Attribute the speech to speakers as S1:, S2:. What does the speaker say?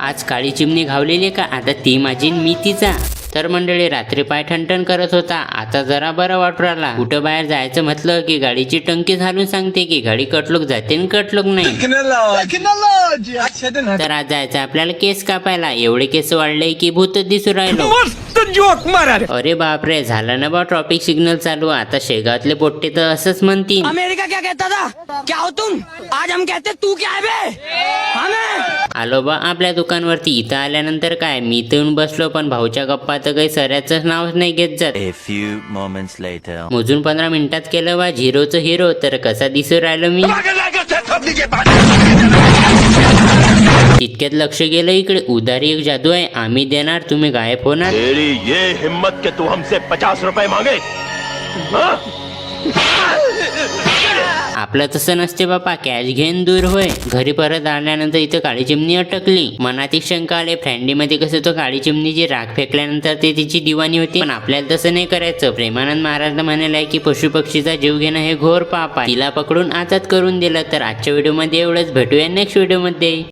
S1: आज काळी चिमणी घावलेली का? आता ती माझी न मी तिचा. तर मंडळी, रात्री पाय ठणठण करत होता, आता जरा बरा वाटू राहिला. कुठं बाहेर जायचं म्हटलं की गाडीची टंकी घालून सांगते की गाडी कटलूक जाते न कटलूक नाही. तर आज जायचं आपल्याला केस कापायला. एवढे केस वाढले की भूत दिसू राहिलो. अरे बापरे, झालं ना बा ट्रॉफिक सिग्नल चालू. आता शेगावातले पोट्टे तर असंच म्हणतील.
S2: अमेरिका क्या कहता था? क्या हो तुम? आज हम कहते तू क्या है बे?
S1: आलो बा आपल्या दुकानवरती. इथं आल्यानंतर काय, मी तर येऊन बसलो, पण भाऊच्या गप्पा तर काही सऱ्याचं नावच नाही घेत जात.
S3: A few moments later.
S1: मोजून 15 मिनिटात केलं बा झिरोचं हिरो. तर कसा दिसू राहिलो मी. तितक्यात लक्ष गेलं इकडे. उधारी एक जादू आहे, आम्ही देणार, तुम्ही गायब होणार.
S4: तेरी ये हिम्मत के तू हमसे 50 रुपए मांगे? हाँ?
S1: आपलं तसं नसते बापा, कॅश घेऊन दूर होय. घरी परत आल्यानंतर इथं काळी चिमणी अटकली. मनात एक शंका आले, फ्रेंडीमध्ये कसं तो काळी चिमणीची राख फेकल्यानंतर ते तिची दिवाणी होती. पण आपल्याला तसं नाही करायचं. प्रेमानंद महाराज म्हणाले की पशु पक्षीचा जीव घेणं हे घोर पाप आहे. तिला पकडून आजाद करून दिलं. तर आजच्या व्हिडिओमध्ये एवढंच. भेटूया नेक्स्ट व्हिडिओमध्ये.